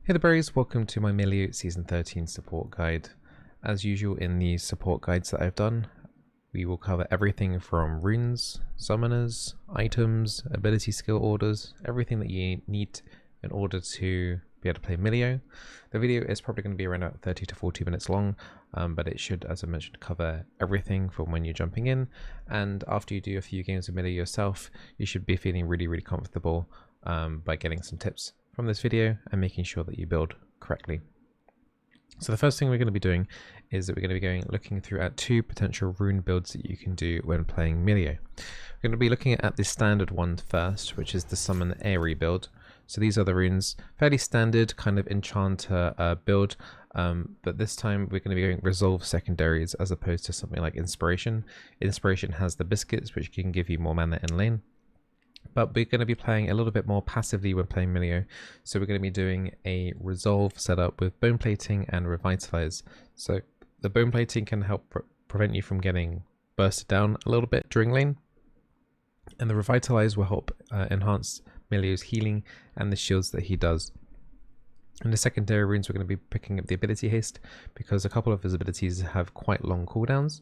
Hey there berries, welcome to my Milio Season 13 support guide. As usual in these support guides that I've done, we will cover everything from runes, summoners, items, ability skill orders, everything that you need in order to be able to play Milio. The video is probably going to be around about 30 to 40 minutes long, but it should, as I mentioned, cover everything from when you're jumping in, and after you do a few games of Milio yourself, you should be feeling really comfortable by getting some tips from this video and making sure that you build correctly. So the first thing we're going to be doing is that we're going to be looking through at two potential rune builds that you can do when playing Milio. We're going to be looking at the standard one first, which is the Summon Airy build. So these are the runes, fairly standard kind of enchanter build, but this time we're going to be going resolve secondaries as opposed to something like inspiration. Inspiration has the biscuits, which can give you more mana in lane. But we're going to be playing a little bit more passively when playing Milio, so we're going to be doing a resolve setup with bone plating and revitalize. So the bone plating can help prevent you from getting bursted down a little bit during lane, and the revitalize will help enhance Milio's healing and the shields that he does. In the secondary runes, we're going to be picking up the ability haste because a couple of his abilities have quite long cooldowns.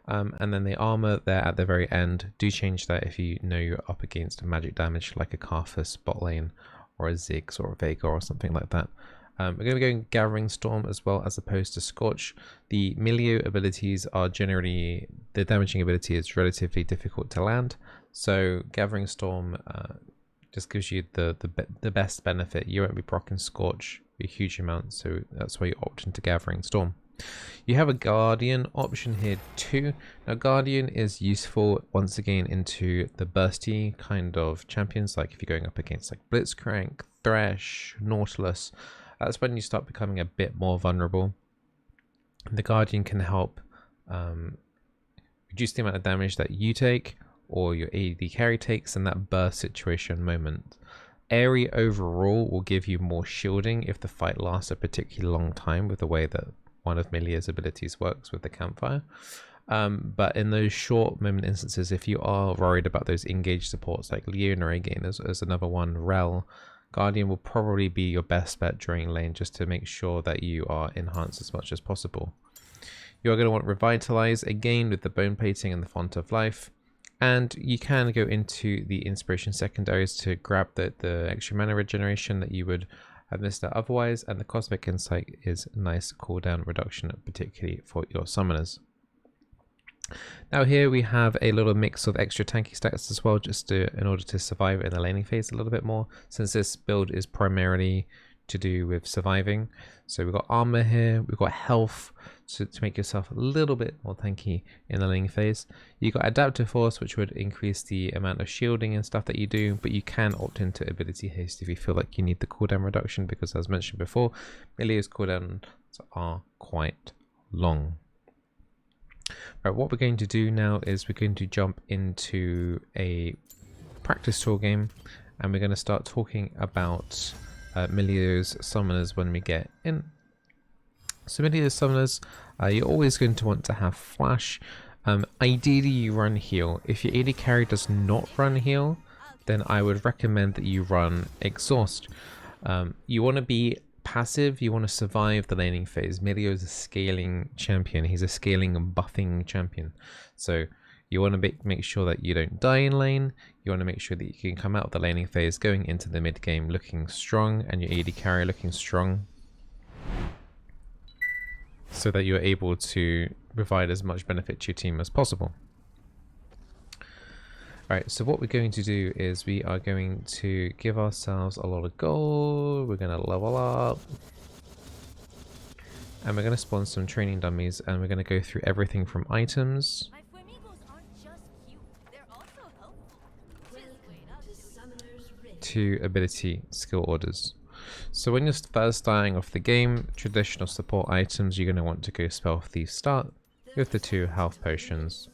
And then the armor there at the very end, do change that if you know you're up against magic damage like a Karthus bot lane or a Ziggs or a Vega or something like that. We're going to be going Gathering Storm as well as opposed to Scorch. The Milio abilities are generally, the damaging ability is relatively difficult to land, so Gathering Storm just gives you the best benefit. You won't be proccing Scorch a huge amount, so that's why you opt into Gathering Storm. You have a Guardian option here too. Now Guardian is useful once again into the bursty kind of champions, like if you're going up against like Blitzcrank, Thresh, Nautilus. That's when you start becoming a bit more vulnerable. The Guardian can help reduce the amount of damage that you take or your AD carry takes in that burst situation moment. Airy overall will give you more shielding if the fight lasts a particularly long time, with the way that one of Milio's abilities works with the campfire. But in those short moment instances, if you are worried about those engaged supports like Leona again as another one, Rel, Guardian will probably be your best bet during lane, just to make sure that you are enhanced as much as possible. You're going to want Revitalize again with the bone plating and the Font of Life. And you can go into the inspiration secondaries to grab the extra mana regeneration that you would have missed out otherwise, and the Cosmic Insight is a nice cooldown reduction, particularly for your summoners. Now here we have a little mix of extra tanky stats as well, just in order to survive in the laning phase a little bit more, since this build is primarily to do with surviving. So we've got armor here, we've got health, so to make yourself a little bit more tanky in the laning phase. You've got adaptive force, which would increase the amount of shielding and stuff that you do, but you can opt into ability haste if you feel like you need the cooldown reduction, because as mentioned before, Milio's cooldowns are quite long. Right, what we're going to do now is we're going to jump into a practice tour game, and we're going to start talking about Milio's summoners when we get in. So Milio's summoners, you're always going to want to have flash. Ideally you run heal. If your AD carry does not run heal, then I would recommend that you run exhaust. You want to be passive, you want to survive the laning phase. Milio is a scaling champion, he's a scaling and buffing champion. So you want to make sure that you don't die in lane. You want to make sure that you can come out of the laning phase going into the mid game looking strong, and your AD carry looking strong, so that you're able to provide as much benefit to your team as possible. Alright, so what we're going to do is we are going to give ourselves a lot of gold. We're going to level up. And we're going to spawn some training dummies, and we're going to go through everything from items to ability skill orders. So when you're first dying off the game, traditional support items, you're going to want to go Spell Thief Start with the 2 health potions.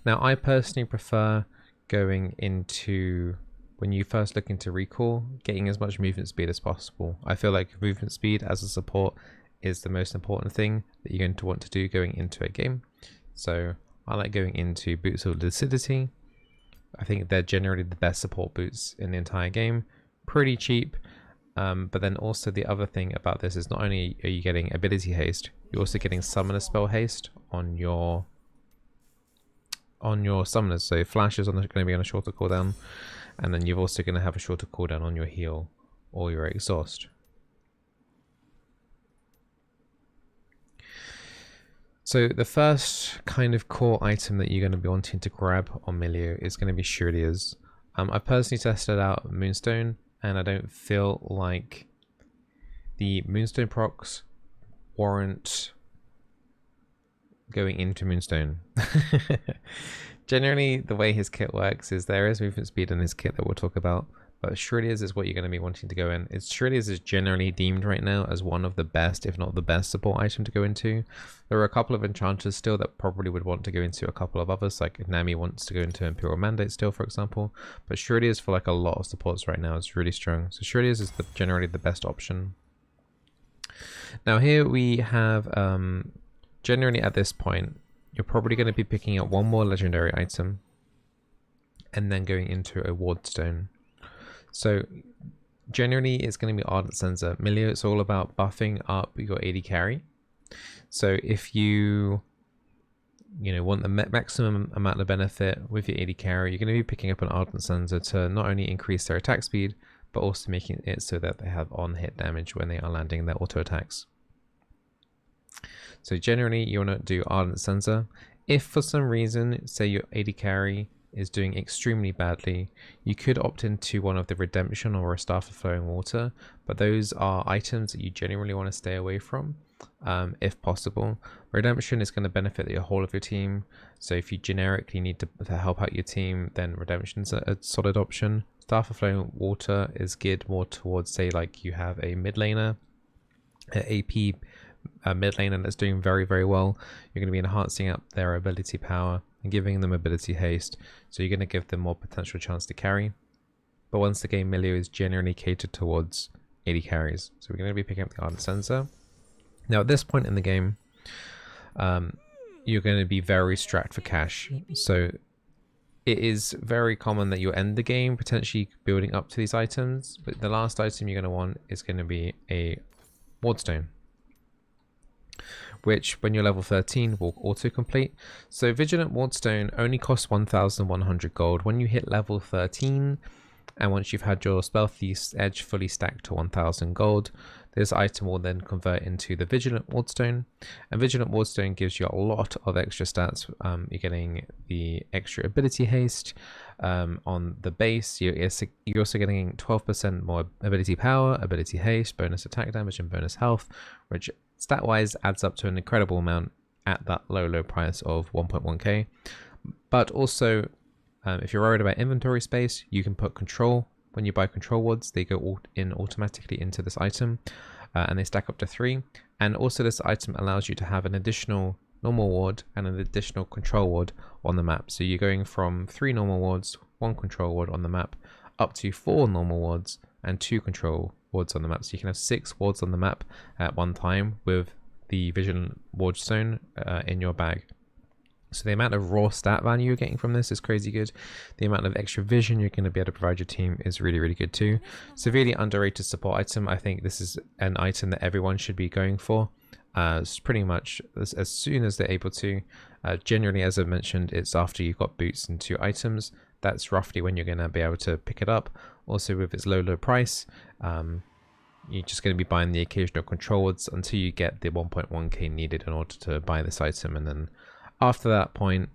Now I personally prefer going into, when you first look into recall, getting as much movement speed as possible. I feel like movement speed as a support is the most important thing that you're going to want to do going into a game. So I like going into Boots of Lucidity. I think they're generally the best support boots in the entire game. Pretty cheap, But then also the other thing about this is not only are you getting ability haste, you're also getting summoner spell haste on your summoners. So flash is going to be on a shorter cooldown, and then you're also going to have a shorter cooldown on your heal or your exhaust. So the first kind of core item that you're going to be wanting to grab on Milio is going to be Shrilliers. I've personally tested out Moonstone, and I don't feel like the Moonstone procs warrant going into Moonstone. Generally, the way his kit works is there is movement speed in his kit that we'll talk about, but Shrilliers is what you're going to be wanting to go in. Shrilliers is generally deemed right now as one of the best, if not the best, support item to go into. There are a couple of enchanters still that probably would want to go into a couple of others, like Nami wants to go into Imperial Mandate still, for example. But Shrilliers for like a lot of supports right now is really strong. So Shrilliers is generally the best option. Now here we have, generally at this point, you're probably going to be picking up one more legendary item and then going into a ward stone. So generally it's going to be Ardent Censer. Milio, it's all about buffing up your AD carry. So if you want the maximum amount of benefit with your AD carry, you're going to be picking up an Ardent Censer to not only increase their attack speed, but also making it so that they have on-hit damage when they are landing their auto attacks. So generally you want to do Ardent Censer. If for some reason, say your AD carry is doing extremely badly, you could opt into one of the Redemption or a Staff of Flowing Water, but those are items that you generally want to stay away from, if possible. Redemption is going to benefit the whole of your team, so if you generically need to help out your team, then Redemption's a solid option. Staff of Flowing Water is geared more towards, say, like you have a mid laner, AP mid laner that's doing very, very well. You're going to be enhancing up their ability power and giving them ability haste, so you're going to give them more potential chance to carry. But once again, Milio is generally catered towards AD carries, so we're going to be picking up the Ardent Censer. Now at this point in the game, you're going to be very strapped for cash, so it is very common that you'll end the game potentially building up to these items, but the last item you're going to want is going to be a Wardstone, which when you're level 13 will auto-complete. So Vigilant Wardstone only costs 1,100 gold. When you hit level 13, and once you've had your Spell Thief's Edge fully stacked to 1,000 gold, this item will then convert into the Vigilant Wardstone. And Vigilant Wardstone gives you a lot of extra stats. You're getting the extra ability haste on the base. You're also getting 12% more ability power, ability haste, bonus attack damage, and bonus health, which stat-wise adds up to an incredible amount at that low price of 1.1k. But also, if you're worried about inventory space, you can put control. When you buy control wards, they go in automatically into this item, and they stack up to 3. And also this item allows you to have an additional normal ward and an additional control ward on the map. So you're going from 3 normal wards, 1 control ward on the map, up to 4 normal wards and 2 control wards on the map. So you can have 6 wards on the map at one time with the Vigilant Wardstone in your bag. So the amount of raw stat value you're getting from this is crazy good. The amount of extra vision you're going to be able to provide your team is really, really good too. Severely underrated support item. I think this is an item that everyone should be going for. It's pretty much as soon as they're able to. Generally, as I mentioned, it's after you've got boots and 2 items. That's roughly when you're going to be able to pick it up. Also with its low price, you're just going to be buying the occasional control wards until you get the 1.1k needed in order to buy this item, and then after that point,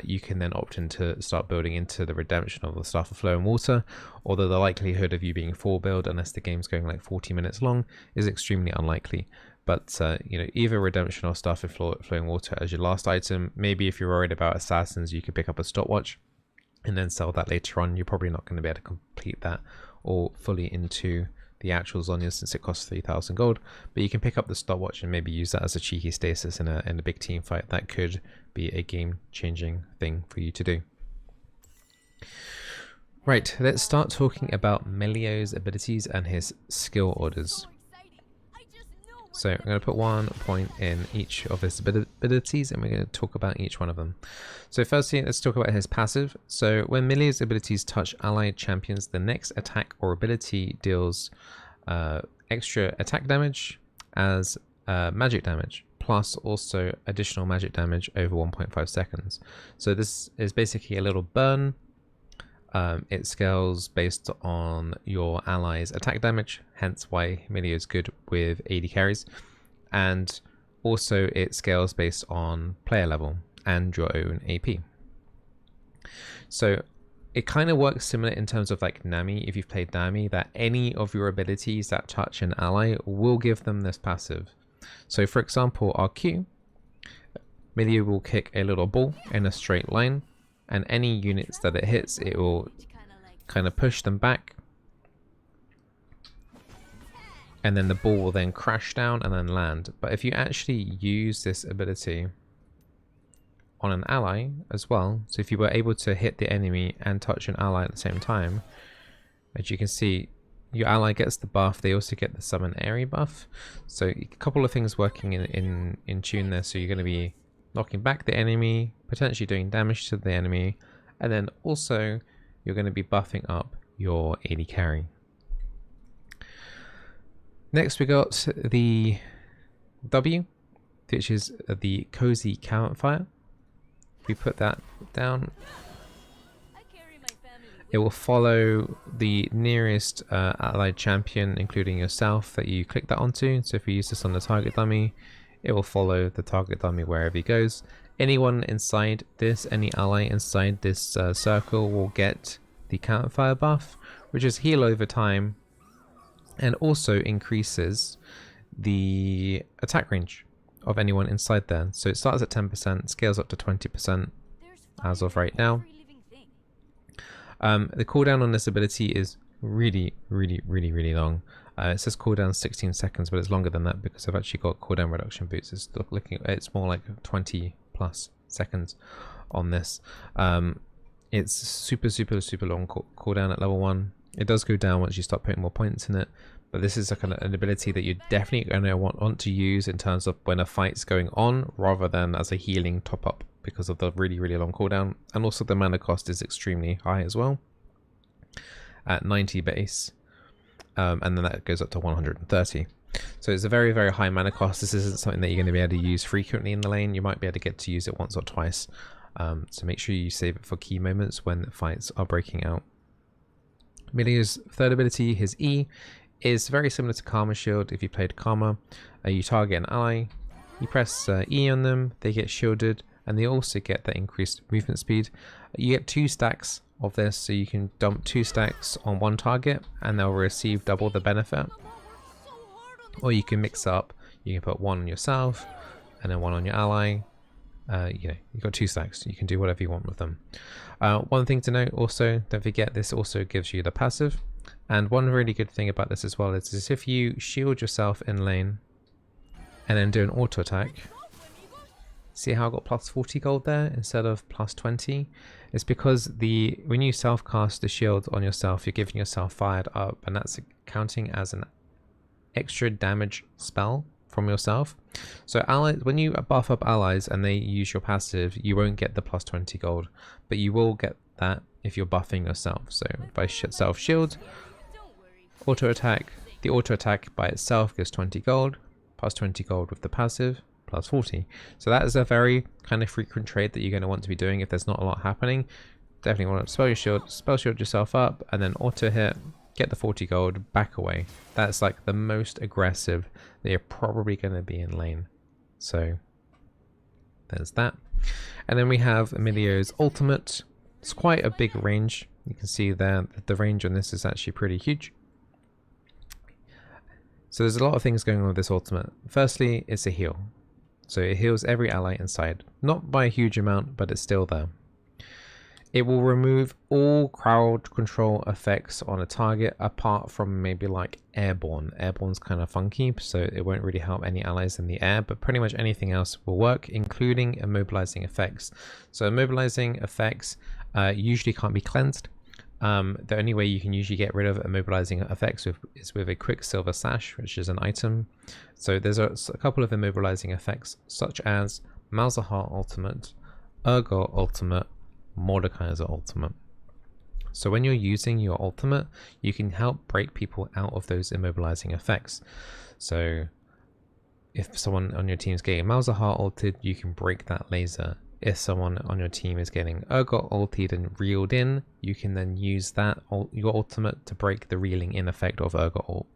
you can then opt in to start building into the Redemption of the Staff of Flowing Water, although the likelihood of you being full build, unless the game's going like 40 minutes long, is extremely unlikely. But either Redemption or Staff of Flowing Water as your last item. Maybe if you're worried about assassins, you could pick up a stopwatch and then sell that later on. You're probably not going to be able to complete that or fully into the actual Zhonya since it costs 3,000 gold, but you can pick up the stopwatch and maybe use that as a cheeky stasis in a big team fight. That could be a game-changing thing for you to do. Right, let's start talking about Milio's abilities and his skill orders. So I'm going to put 1 point in each of his abilities, and we're going to talk about each one of them. So firstly, let's talk about his passive. So when Milio's abilities touch allied champions, the next attack or ability deals extra attack damage as magic damage, plus also additional magic damage over 1.5 seconds. So this is basically a little burn. It scales based on your allies' attack damage, hence why Milio is good with AD carries. And also it scales based on player level and your own AP. So it kind of works similar in terms of like Nami, if you've played Nami, that any of your abilities that touch an ally will give them this passive. So for example, our Q, Milio will kick a little ball in a straight line, and any units that it hits, it will kind of push them back, and then the ball will then crash down and then land. But if you actually use this ability on an ally as well, so if you were able to hit the enemy and touch an ally at the same time, as you can see, your ally gets the buff, they also get the summon area buff. So a couple of things working in tune there. So you're going to be knocking back the enemy, potentially doing damage to the enemy, and then also you're going to be buffing up your AD carry. Next we got the W, which is the Cozy Campfire. We put that down. It will follow the nearest allied champion, including yourself, that you click that onto. So if you use this on the target dummy, it will follow the target dummy wherever he goes. Anyone inside this, any ally inside this circle will get the campfire buff, which is heal over time, and also increases the attack range of anyone inside there. So it starts at 10%, scales up to 20% as of right now. The cooldown on this ability is really long. It says cooldown 16 seconds, but it's longer than that because I've actually got cooldown reduction boots. It's more like 20 plus seconds on this. It's super long cooldown at level 1. It does go down once you start putting more points in it, but this is a kind of an ability that you're definitely going to want to use in terms of when a fight's going on, rather than as a healing top up, because of the really long cooldown. And also the mana cost is extremely high as well, at 90 base, and then that goes up to 130. So it's a very high mana cost. This isn't something that you're going to be able to use frequently in the lane. You might be able to get to use it once or twice, so make sure you save it for key moments when fights are breaking out. Milio's third ability, his E, is very similar to Karma Shield. If you played Karma, you target an ally, you press E on them, they get shielded, and they also get that increased movement speed. You get 2 stacks of this, so you can dump 2 stacks on one target and they'll receive double the benefit. Or you can mix up, you can put 1 on yourself and then 1 on your ally. You've got 2 stacks, you can do whatever you want with them. One thing to note also, don't forget, this also gives you the passive. And one really good thing about this as well is if you shield yourself in lane and then do an auto attack, see how I got plus 40 gold there instead of plus 20? It's because when you self cast the shield on yourself, you're giving yourself fired up, and that's counting as an extra damage spell from yourself. So allies, when you buff up allies and they use your passive, you won't get the plus 20 gold, but you will get that if you're buffing yourself. So by self shield, auto attack, the auto attack by itself gives 20 gold, plus 20 gold with the passive, plus 40. So that is a very kind of frequent trade that you're going to want to be doing if there's not a lot happening. Definitely want to spell shield yourself up, and then auto hit, get the 40 gold, back away. That's like the most aggressive that you're probably going to be in lane. So there's that. And then we have Milio's ultimate. It's quite a big range. You can see there that the range on this is actually pretty huge. So there's a lot of things going on with this ultimate. Firstly, it's a heal. So it heals every ally inside. Not by a huge amount, but it's still there. It will remove all crowd control effects on a target apart from maybe like airborne. Airborne's kind of funky, so it won't really help any allies in the air, but pretty much anything else will work, including immobilizing effects. So immobilizing effects usually can't be cleansed. The only way you can usually get rid of immobilizing effects is with a quick silver sash, which is an item. So there's a couple of immobilizing effects, such as Malzahar ultimate, Urgot ultimate, Mordekaiser ultimate. So when you're using your ultimate, you can help break people out of those immobilizing effects. So if someone on your team is getting Malzahar ulted, you can break that laser. If someone on your team is getting Urgot ulted and reeled in, you can then use that your ultimate to break the reeling in effect of Urgot ult.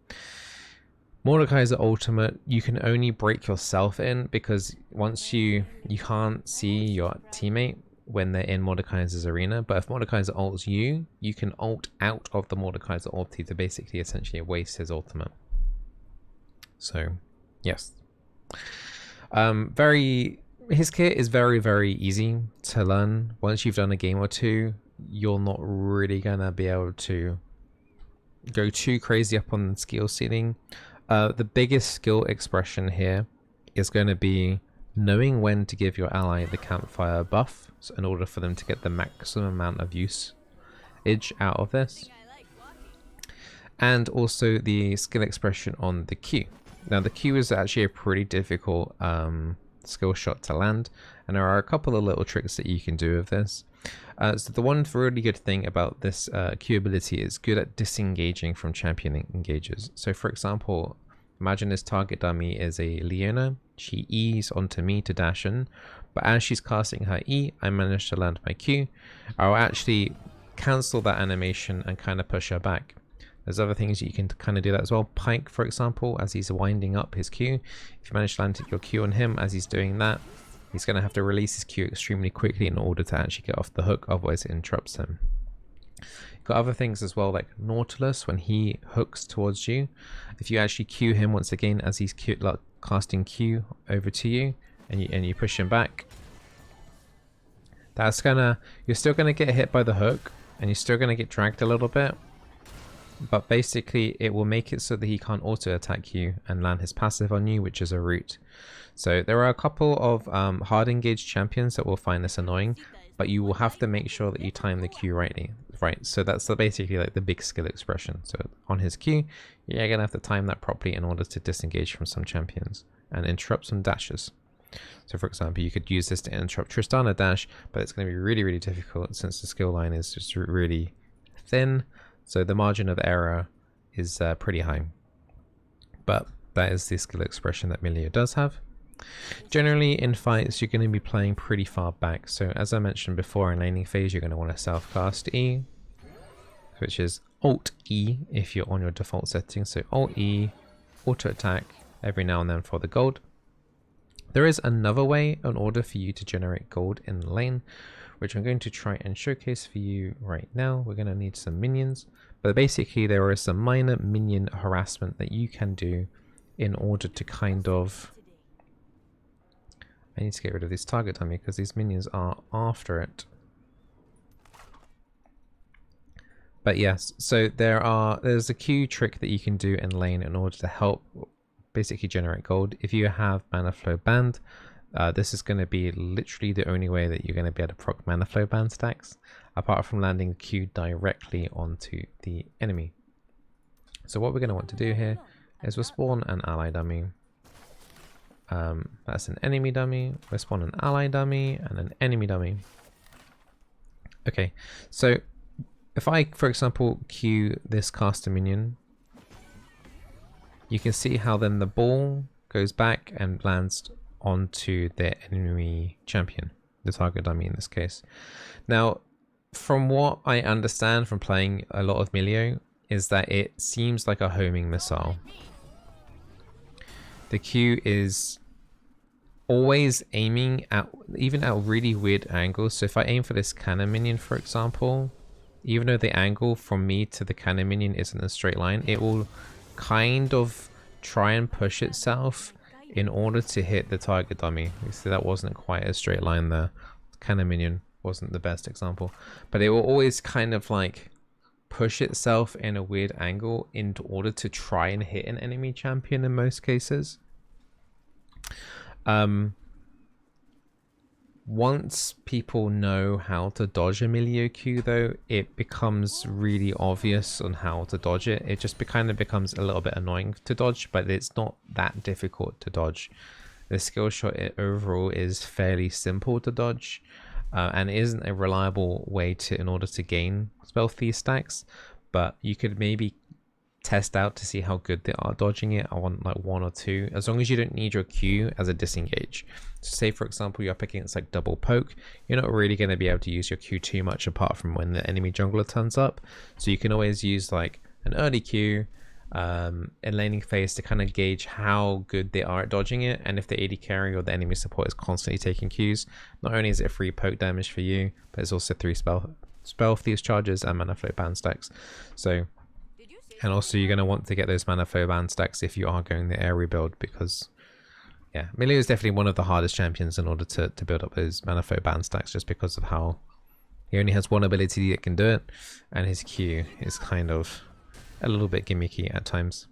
Mordekaiser ultimate, you can only break yourself in, because once you can't see your teammate when they're in Mordekaiser's arena, but if Mordekaiser ults you, you can ult out of the Mordekaiser ulti to basically essentially waste his ultimate. So yes, his kit is very easy to learn. Once you've done a game or two, you're not really gonna be able to go too crazy up on the skill ceiling. The biggest skill expression here is going to be knowing when to give your ally the campfire buff, so in order for them to get the maximum amount of usage out of this. And also the skill expression on the Q. Now the Q is actually a pretty difficult skill shot to land, and there are a couple of little tricks that you can do with this. So the one really good thing about this Q ability is good at disengaging from champion engages. So for example, imagine this target dummy is a Leona. She E's onto me to dash in, but as she's casting her E, I managed to land my Q. I'll actually cancel that animation and kind of push her back. There's other things you can kind of do that as well. Pike, for example, as he's winding up his Q, if you manage to land your Q on him as he's doing that, he's going to have to release his Q extremely quickly in order to actually get off the hook, otherwise it interrupts him. You've got other things as well, like Nautilus, when he hooks towards you. If you actually Q him once again as he's casting Q over to you, and you push him back, that's you're still gonna get hit by the hook, and you're still gonna get dragged a little bit, but basically it will make it so that he can't auto attack you and land his passive on you, which is a root. So there are a couple of hard engaged champions that will find this annoying, but you will have to make sure that you time the Q rightly. Right, so that's basically like the big skill expression. So on his Q, you're gonna have to time that properly in order to disengage from some champions and interrupt some dashes. So for example, you could use this to interrupt Tristana dash, but it's going to be really difficult since the skill line is just really thin. So the margin of error is pretty high. But that is the skill expression that Milio does have. Generally in fights, you're going to be playing pretty far back. So as I mentioned before, in laning phase, you're going to want to self-cast E, which is Alt E if you're on your default settings. So Alt E, auto attack every now and then for the gold. There is another way in order for you to generate gold in the lane, which I'm going to try and showcase for you right now. We're going to need some minions, but basically there is some minor minion harassment that you can do in order to kind of... I need to get rid of this target dummy because these minions are after it. But yes, so there's a Q trick that you can do in lane in order to help basically generate gold. If you have mana flow banned, this is going to be literally the only way that you're going to be able to proc mana flow ban stacks, apart from landing Q directly onto the enemy. So what we're going to want to do here is we'll spawn an ally dummy. That's an enemy dummy. We'll spawn an ally dummy and an enemy dummy. Okay, so if I, for example, Q this caster minion, you can see how then the ball goes back and lands onto the enemy champion, the target dummy in this case. Now, from what I understand from playing a lot of Milio, is that it seems like a homing missile. The Q is always aiming at, even at really weird angles. So if I aim for this cannon minion, for example, even though the angle from me to the cannon minion isn't a straight line, it will kind of try and push itself in order to hit the target dummy. You see that wasn't quite a straight line there. Cannon minion wasn't the best example, but it will always kind of like push itself in a weird angle in order to try and hit an enemy champion in most cases. Once people know how to dodge a Milio Q though, it becomes really obvious on how to dodge it. It just kind of becomes a little bit annoying to dodge, but it's not that difficult to dodge. The skill shot overall is fairly simple to dodge. and it isn't a reliable way in order to gain spell thief stacks, but you could maybe test out to see how good they are dodging it. I want like 1 or 2, as long as you don't need your Q as a disengage. So say for example you're up against like double poke, you're not really going to be able to use your Q too much apart from when the enemy jungler turns up, so you can always use like an early Q in laning phase to kind of gauge how good they are at dodging it. And if the AD carry or the enemy support is constantly taking Qs, not only is it free poke damage for you, but it's also 3 spell thieves charges and mana flow ban stacks. So, and also you're going to want to get those mana flow ban stacks if you are going the air rebuild, because yeah, Milio is definitely one of the hardest champions in order to build up those mana flow ban stacks, just because of how he only has one ability that can do it, and his Q is kind of a little bit gimmicky at times.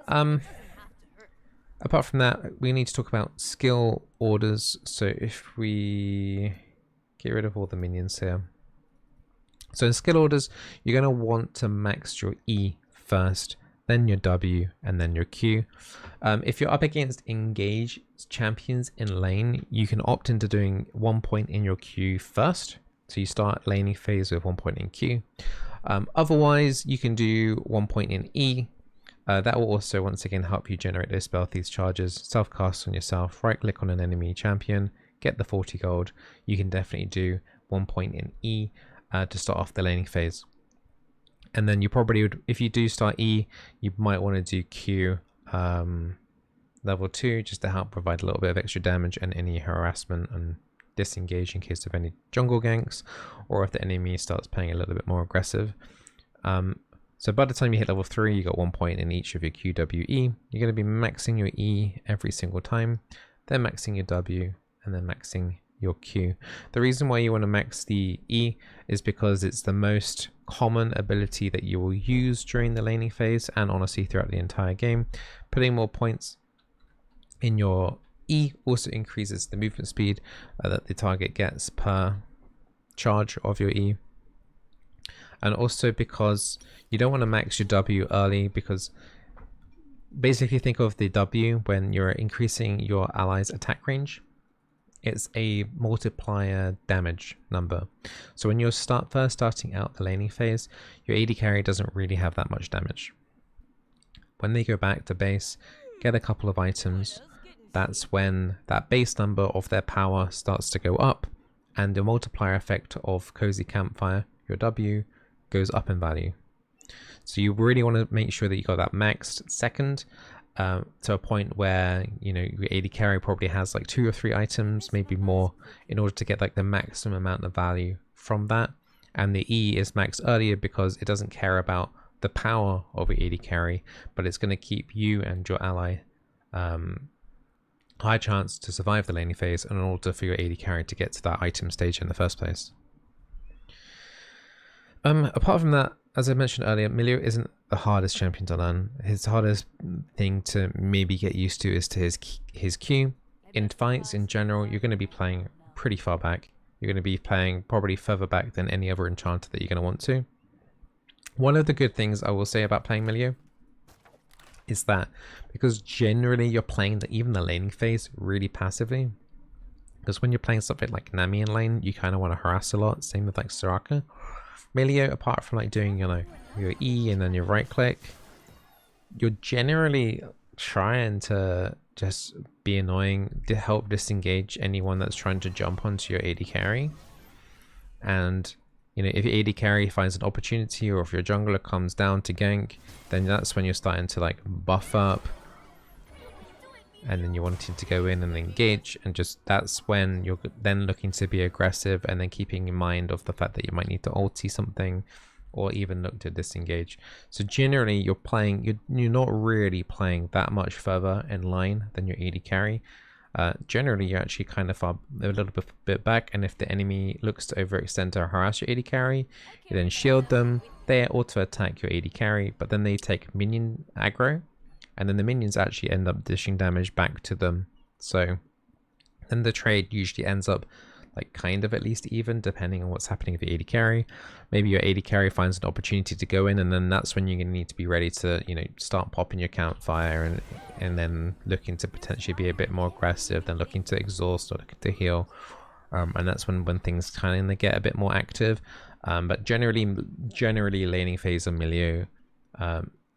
Apart from that, we need to talk about skill orders. So if we get rid of all the minions here. So in skill orders, you're going to want to max your E first, then your W, and then your Q. If you're up against engaged champions in lane, you can opt into doing 1 point in your Q first. So you start laning phase with 1 point in Q. Otherwise, you can do 1 point in E. That will also once again help you generate those spell thieves charges. Self-cast on yourself, right click on an enemy champion, get the 40 gold. You can definitely do 1 point in E to start off the laning phase. And then you probably would, if you do start E, you might want to do Q level 2 just to help provide a little bit of extra damage and any harassment and disengage in case of any jungle ganks, or if the enemy starts playing a little bit more aggressive. So by the time you hit level 3, you got 1 point in each of your QWE. You're going to be maxing your E every single time, then maxing your W, and then maxing your Q. The reason why you want to max the E is because it's the most common ability that you will use during the laning phase and honestly throughout the entire game. Putting more points in your E also increases the movement speed that the target gets per charge of your E. And also because you don't want to max your W early, because basically think of the W when you're increasing your allies' attack range. It's a multiplier damage number. So when you're first starting out the laning phase, your AD carry doesn't really have that much damage. When they go back to base, get a couple of items, that's when that base number of their power starts to go up, and the multiplier effect of Cozy Campfire, your W, goes up in value. So you really want to make sure that you got that maxed second, to a point where, you know, your AD carry probably has like 2 or 3 items, maybe more, in order to get like the maximum amount of value from that. And the E is maxed earlier because it doesn't care about the power of your AD carry, but it's going to keep you and your ally high chance to survive the laning phase in order for your AD carry to get to that item stage in the first place. Apart from that, as I mentioned earlier, Milio isn't the hardest champion to learn. His hardest thing to maybe get used to is to his Q. In fights in general, you're going to be playing pretty far back. You're going to be playing probably further back than any other enchanter that you're going to want to. One of the good things I will say about playing Milio is that because generally you're playing even the laning phase really passively. Because when you're playing something like Nami in lane, you kind of want to harass a lot. Same with like Soraka. Milio, apart from like doing, you know, your E and then your right click, you're generally trying to just be annoying to help disengage anyone that's trying to jump onto your AD carry. And you know, if your AD carry finds an opportunity, or if your jungler comes down to gank, then that's when you're starting to like buff up, and then you're wanting to go in and engage, and just that's when you're then looking to be aggressive, and then keeping in mind of the fact that you might need to ulti something or even look to disengage. So generally you're playing, you're not really playing that much further in line than your AD carry. Generally you're actually kind of a little bit back, and if the enemy looks to overextend or harass your AD carry, you then shield them, they auto attack your AD carry, but then they take minion aggro, and then the minions actually end up dishing damage back to them. So then the trade usually ends up like kind of at least even, depending on what's happening with the AD carry. Maybe your AD carry finds an opportunity to go in, and then that's when you're going to need to be ready to, you know, start popping your campfire and then looking to potentially be a bit more aggressive, then looking to exhaust or looking to heal. And that's when things kind of get a bit more active. But generally laning phase on Milio,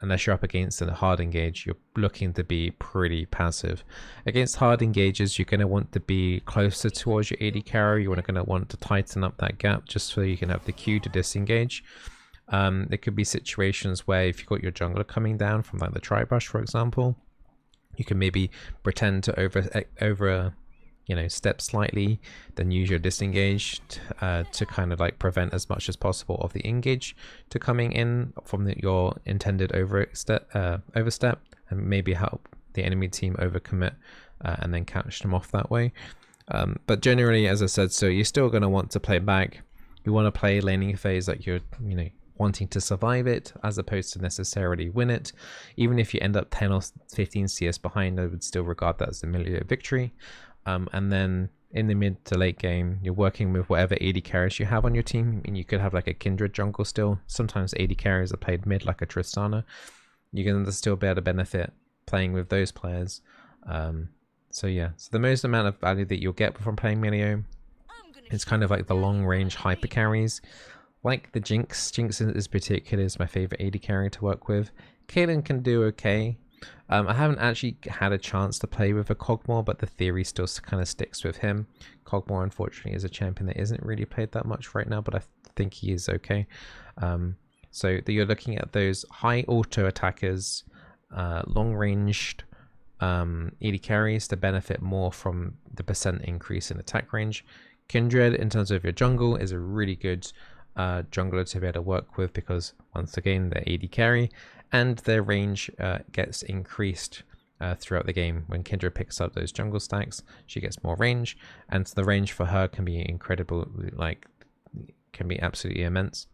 unless you're up against a hard engage, you're looking to be pretty passive. Against hard engages, you're going to want to be closer towards your AD carry. You're going to want to tighten up that gap just so you can have the Q to disengage. There could be situations where if you've got your jungler coming down from like the tri-brush, for example, you can maybe pretend to over you know, step slightly, then use your disengage to kind of like prevent as much as possible of the engage to coming in from your intended overstep, and maybe help the enemy team overcommit and then catch them off that way. But generally, as I said, so you're still going to want to play back. You want to play laning phase like you're, you know, wanting to survive it as opposed to necessarily win it. Even if you end up 10 or 15 CS behind, I would still regard that as a Milio victory. And then in the mid to late game, you're working with whatever AD carries you have on your team. And you could have like a Kindred jungle still. Sometimes AD carries are played mid like a Tristana. You're going to still be able to benefit playing with those players. So yeah, so the most amount of value that you'll get from playing Milio is kind of like the long range hyper carries. Like the Jinx. Jinx is particular is my favorite AD carry to work with. Kaden can do okay. I haven't actually had a chance to play with a Kog'Maw, but the theory still kind of sticks with him. Kog'Maw, unfortunately, is a champion that isn't really played that much right now, but I think he is okay. So you're looking at those high auto attackers, long-ranged AD carries to benefit more from the percent increase in attack range. Kindred, in terms of your jungle, is a really good jungler to be able to work with because, once again, they're AD carry. And their range gets increased throughout the game. When Kindred picks up those jungle stacks, she gets more range, and the range for her can be incredible, like can be absolutely immense.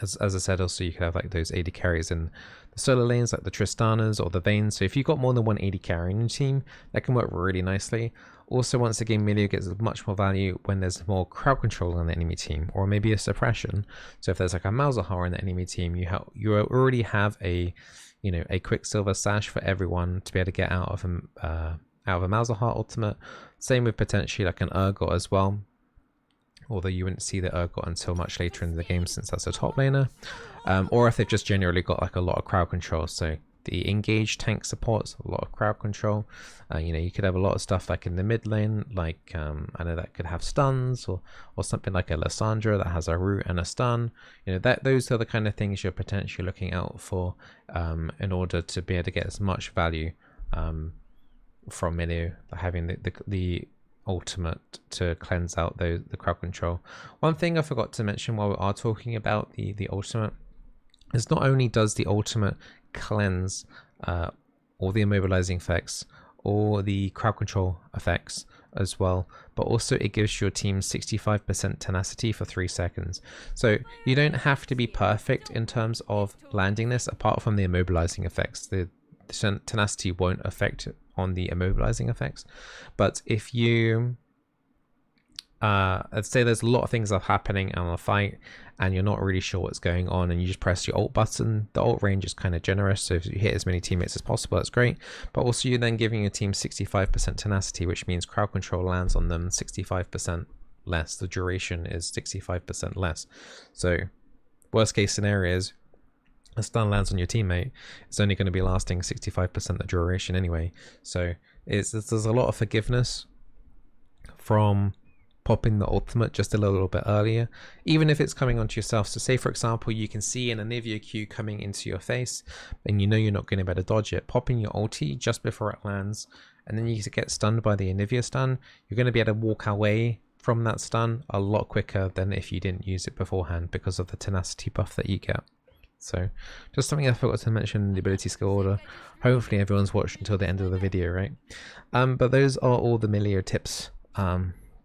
As I said, also you could have like those AD carries in the solo lanes, like the Tristanas or the Vaynes. So if you've got more than one AD carry in your team, that can work really nicely. Also, once again, Milio gets much more value when there's more crowd control on the enemy team, or maybe a suppression. So if there's like a Malzahar in the enemy team, you already have a, you know, a Quicksilver sash for everyone to be able to get out of a Malzahar ultimate. Same with potentially like an Urgot as well. Although you wouldn't see the Urgot until much later in the game since that's a top laner. Or if they've just generally got like a lot of crowd control. So the engaged tank supports a lot of crowd control. You know, you could have a lot of stuff like in the mid lane, like I know that could have stuns, or something like a Lissandra that has a root and a stun. You know, those are the kind of things you're potentially looking out for in order to be able to get as much value from Milio, having the ultimate to cleanse out the crowd control. One thing I forgot to mention while we are talking about the ultimate is not only does the ultimate cleanse all the immobilizing effects or the crowd control effects as well, but also it gives your team 65% tenacity for 3 seconds. So you don't have to be perfect in terms of landing this, apart from the immobilizing effects. The tenacity won't affect on the immobilizing effects, but if you let's say there's a lot of things that are happening on a fight and you're not really sure what's going on, and you just press your ult button, the ult range is kind of generous, so if you hit as many teammates as possible, that's great. But also you're then giving your team 65% tenacity, which means crowd control lands on them 65% less. The duration is 65% less. So worst case scenario is a stun lands on your teammate, it's only going to be lasting 65% the duration anyway. So there's a lot of forgiveness from popping the ultimate just a little bit earlier, even if it's coming onto yourself. So say for example you can see an Anivia Q coming into your face and you know you're not going to be able to dodge it, popping your ulti just before it lands, and then you get stunned by the Anivia stun, you're going to be able to walk away from that stun a lot quicker than if you didn't use it beforehand, because of the tenacity buff that you get. So just something I forgot to mention in the ability skill order. Hopefully everyone's watched until the end of the video, right? But those are all the Milio tips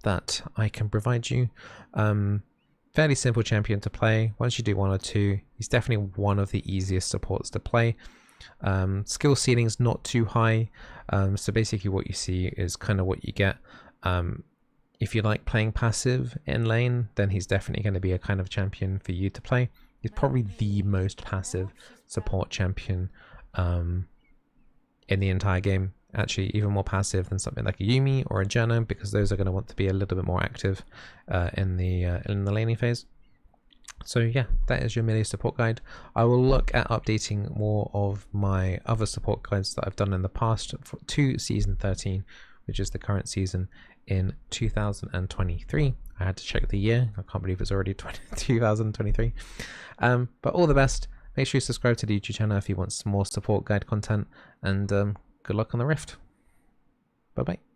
that I can provide you. Fairly simple champion to play. Once you do 1 or 2, he's definitely one of the easiest supports to play. Skill ceiling's not too high, so basically what you see is kind of what you get. if you like playing passive in lane, then he's definitely going to be a kind of champion for you to play. He's probably the most passive support champion in the entire game. Actually, even more passive than something like a Yuumi or a Janna, because those are going to want to be a little bit more active in the laning phase. So yeah, that is your Milio support guide. I will look at updating more of my other support guides that I've done in the past to season 13, which is the current season in 2023. I had to check the year. I can't believe it's already 2023. But all the best. Make sure you subscribe to the YouTube channel if you want some more support guide content, and good luck on the Rift. Bye bye.